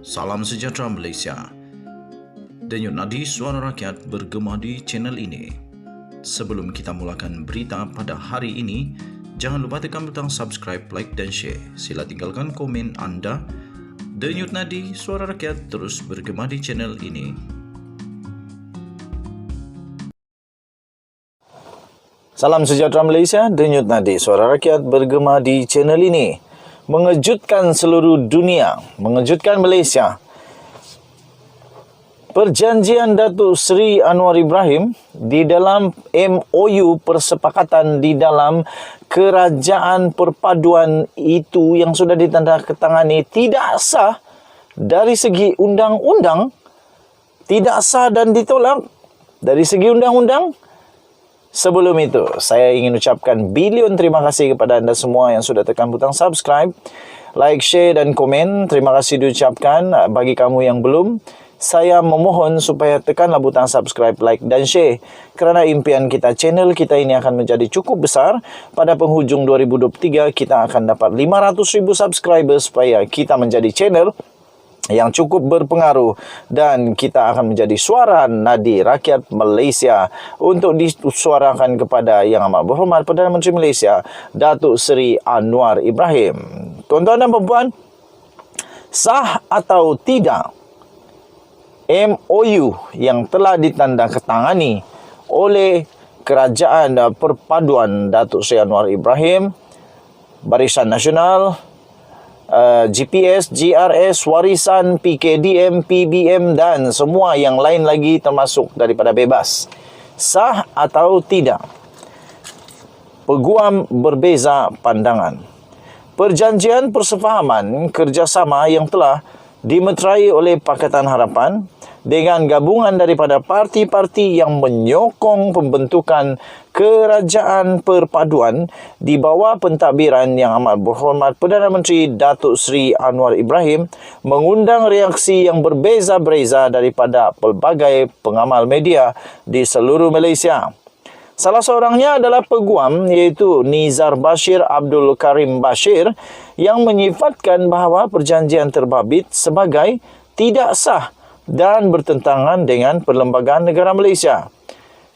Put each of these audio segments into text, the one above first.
Salam sejahtera Malaysia. Denyut nadi suara rakyat bergema di channel ini. Sebelum kita mulakan berita pada hari ini, jangan lupa tekan butang subscribe, like dan share. Sila tinggalkan komen anda. Denyut nadi suara rakyat terus bergema di channel ini. Salam sejahtera Malaysia, Denyut nadi suara rakyat bergema di channel ini. Mengejutkan seluruh dunia, mengejutkan Malaysia. Perjanjian Datuk Seri Anwar Ibrahim di dalam MOU persepakatan di dalam kerajaan perpaduan itu yang sudah ditandatangani tidak sah dari segi undang-undang, tidak sah dan ditolak dari segi undang-undang. Sebelum itu, saya ingin ucapkan bilion terima kasih kepada anda semua yang sudah tekan butang subscribe, like, share dan komen. Terima kasih diucapkan. Bagi kamu yang belum, saya memohon supaya tekanlah butang subscribe, like dan share. Kerana impian kita, channel kita ini akan menjadi cukup besar. Pada penghujung 2023, kita akan dapat 500,000 subscriber supaya kita menjadi channel yang cukup berpengaruh dan kita akan menjadi suara nadi rakyat Malaysia untuk disuarakan kepada Yang Amat Berhormat Perdana Menteri Malaysia Datuk Seri Anwar Ibrahim. Tuan-tuan dan puan-puan, sah atau tidak MOU yang telah ditandatangani oleh Kerajaan Perpaduan Datuk Seri Anwar Ibrahim, Barisan Nasional, GPS, GRS, Warisan, PKDM, PBM dan semua yang lain lagi termasuk daripada bebas. Sah atau tidak? Peguam berbeza pandangan. Perjanjian persefahaman kerjasama yang telah dimeterai oleh Pakatan Harapan dengan gabungan daripada parti-parti yang menyokong pembentukan kerajaan perpaduan di bawah pentadbiran Yang Amat Berhormat Perdana Menteri Datuk Seri Anwar Ibrahim mengundang reaksi yang berbeza-beza daripada pelbagai pengamal media di seluruh Malaysia. Salah seorangnya adalah peguam iaitu Nizar Bashir Abdul Karim Bashir yang menyifatkan bahawa perjanjian terbabit sebagai tidak sah dan bertentangan dengan Perlembagaan Negara Malaysia.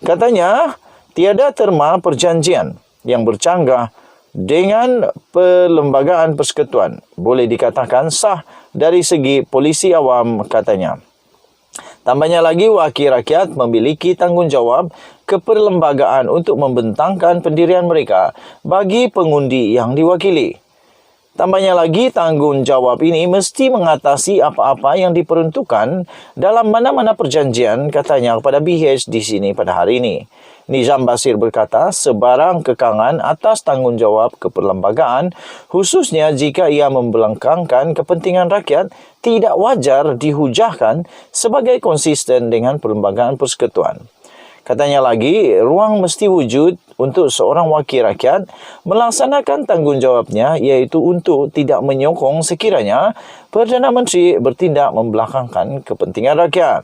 Katanya, tiada terma perjanjian yang bercanggah dengan Perlembagaan Persekutuan boleh dikatakan sah dari segi polisi awam, katanya. Tambahnya lagi, wakil rakyat memiliki tanggungjawab keperlembagaan untuk membentangkan pendirian mereka bagi pengundi yang diwakili. Tambahnya lagi, tanggungjawab ini mesti mengatasi apa-apa yang diperuntukkan dalam mana-mana perjanjian, katanya kepada BH di sini pada hari ini. Nizam Basir berkata, sebarang kekangan atas tanggungjawab keperlembagaan, khususnya jika ia membelangkangkan kepentingan rakyat, tidak wajar dihujahkan sebagai konsisten dengan Perlembagaan Persekutuan. Katanya lagi, ruang mesti wujud untuk seorang wakil rakyat melaksanakan tanggungjawabnya iaitu untuk tidak menyokong sekiranya Perdana Menteri bertindak membelakangkan kepentingan rakyat.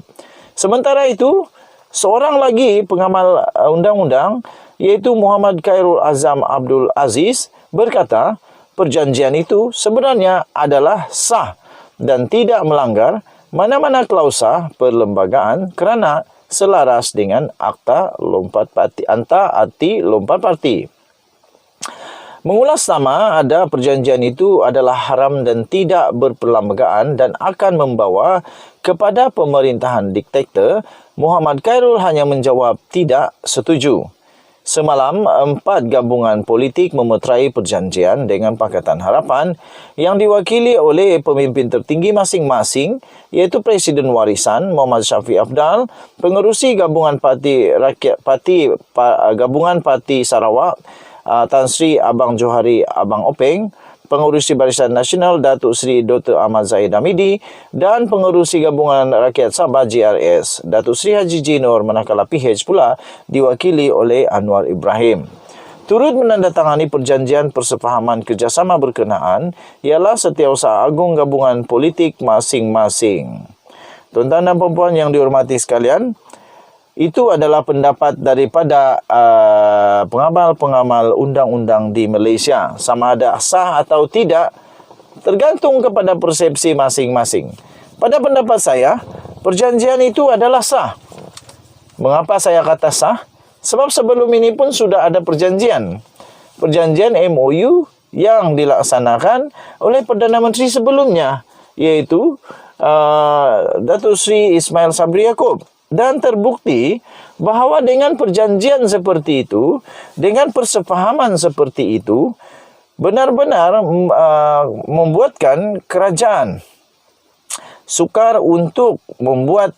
Sementara itu, seorang lagi pengamal undang-undang iaitu Muhammad Khairul Azam Abdul Aziz berkata, perjanjian itu sebenarnya adalah sah dan tidak melanggar mana-mana klausa perlembagaan kerana selaras dengan Akta Lompat Parti Anti Lompat Parti. Mengulas sama, ada perjanjian itu adalah haram dan tidak berperlembagaan dan akan membawa kepada pemerintahan diktator. Muhammad Khairul hanya menjawab tidak setuju. Semalam, 4 gabungan politik memeterai perjanjian dengan Pakatan Harapan yang diwakili oleh pemimpin tertinggi masing-masing iaitu Presiden Warisan Muhammad Shafie Apdal, pengerusi gabungan Gabungan Parti Sarawak Tan Sri Abang Johari Abang Openg, pengerusi Barisan Nasional Datuk Seri Dr. Ahmad Zahid Hamidi dan pengerusi Gabungan Rakyat Sabah GRS Datuk Seri Haji Jinur, manakala PH pula diwakili oleh Anwar Ibrahim. Turut menandatangani perjanjian persefahaman kerjasama berkenaan ialah Setiausaha Agung Gabungan Politik masing-masing. Tuan-tuan dan puan-puan yang dihormati sekalian, itu adalah pendapat daripada pengamal-pengamal undang-undang di Malaysia. Sama ada sah atau tidak tergantung kepada persepsi masing-masing. Pada pendapat saya, perjanjian itu adalah sah. Mengapa saya kata sah? Sebab sebelum ini pun sudah ada perjanjian. Perjanjian MOU yang dilaksanakan oleh Perdana Menteri sebelumnya, yaitu Datuk Seri Ismail Sabri Yaakob. Dan terbukti bahawa dengan perjanjian seperti itu, dengan persefahaman seperti itu, benar-benar membuatkan kerajaan sukar untuk membuat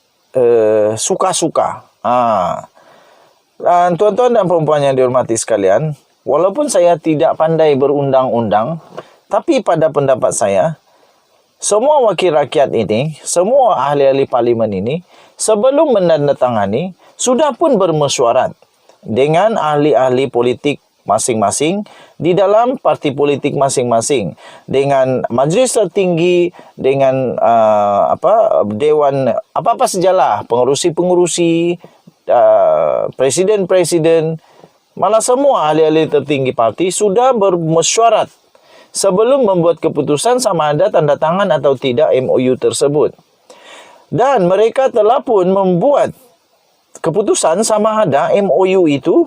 suka-suka. Tuan-tuan dan puan-puan yang dihormati sekalian, walaupun saya tidak pandai berundang-undang, tapi pada pendapat saya, semua wakil rakyat ini, semua ahli-ahli parlimen ini, sebelum menandatangani, sudah pun bermesyuarat dengan ahli-ahli politik masing-masing di dalam parti politik masing-masing, dengan majlis tertinggi, dengan dewan apa-apa sajalah, pengurusi-pengurusi, presiden-presiden, malah semua ahli-ahli tertinggi parti sudah bermesyuarat sebelum membuat keputusan sama ada tanda tangan atau tidak MOU tersebut. Dan mereka telah pun membuat keputusan sama ada MOU itu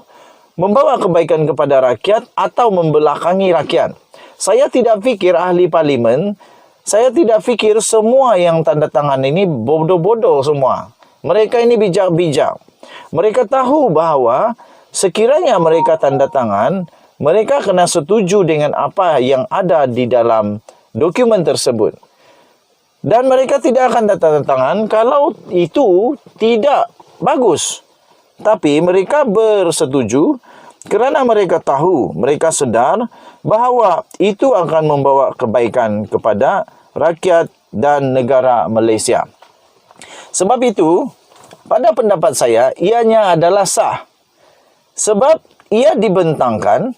membawa kebaikan kepada rakyat atau membelakangi rakyat. Saya tidak fikir ahli parlimen, saya tidak fikir semua yang tanda tangan ini bodoh-bodoh semua. Mereka ini bijak-bijak. Mereka tahu bahawa sekiranya mereka tanda tangan, mereka kena setuju dengan apa yang ada di dalam dokumen tersebut. Dan mereka tidak akan tanda tangan kalau itu tidak bagus. Tapi mereka bersetuju kerana mereka tahu, mereka sedar bahawa itu akan membawa kebaikan kepada rakyat dan negara Malaysia. Sebab itu, pada pendapat saya, ianya adalah sah. Sebab ia dibentangkan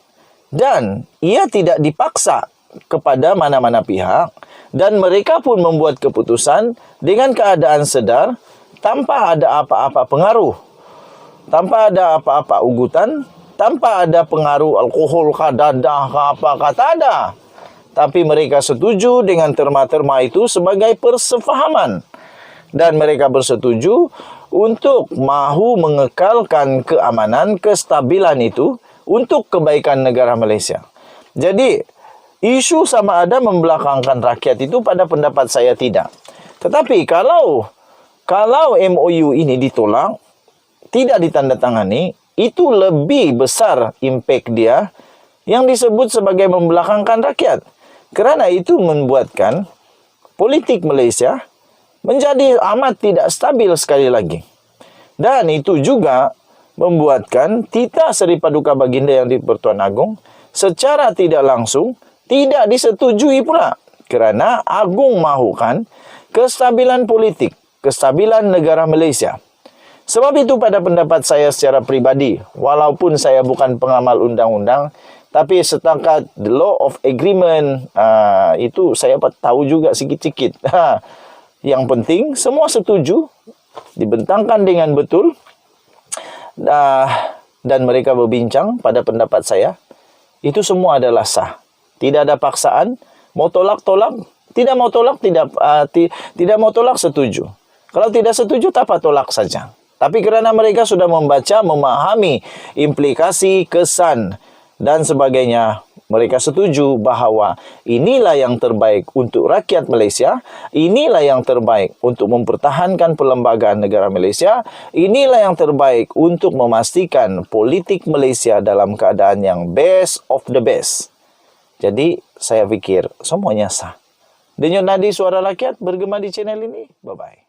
dan ia tidak dipaksa kepada mana-mana pihak, dan mereka pun membuat keputusan dengan keadaan sedar tanpa ada apa-apa pengaruh, tanpa ada apa-apa ugutan, tanpa ada pengaruh alkohol kah, dadah kah, apa kah, tak ada. Tapi mereka setuju dengan terma-terma itu sebagai persefahaman. Dan mereka bersetuju untuk mahu mengekalkan keamanan, kestabilan itu untuk kebaikan negara Malaysia. Jadi, isu sama ada membelakangkan rakyat itu pada pendapat saya tidak. Tetapi kalau MOU ini ditolak, tidak ditandatangani, itu lebih besar impak dia yang disebut sebagai membelakangkan rakyat. Kerana itu membuatkan politik Malaysia menjadi amat tidak stabil sekali lagi. Dan itu juga membuatkan Tita Seri Paduka Baginda Yang di-Pertuan Agong secara tidak langsung tidak disetujui pula. Kerana Agung mahukan kestabilan politik, kestabilan negara Malaysia. Sebab itu pada pendapat saya secara pribadi, walaupun saya bukan pengamal undang-undang, tapi setakat the law of agreement, itu saya tahu juga sikit-sikit. Yang penting, semua setuju, dibentangkan dengan betul, dan mereka berbincang pada pendapat saya, itu semua adalah sah. Tidak ada paksaan, mau tolak-tolak, tidak mau tolak, tidak mau tolak, setuju. Kalau tidak setuju, tak apa, tolak saja. Tapi kerana mereka sudah membaca, memahami implikasi, kesan dan sebagainya, mereka setuju bahawa inilah yang terbaik untuk rakyat Malaysia, inilah yang terbaik untuk mempertahankan perlembagaan negara Malaysia, inilah yang terbaik untuk memastikan politik Malaysia dalam keadaan yang best of the best. Jadi, saya fikir semuanya sah. Denyut nadi suara rakyat bergema di channel ini. Bye-bye.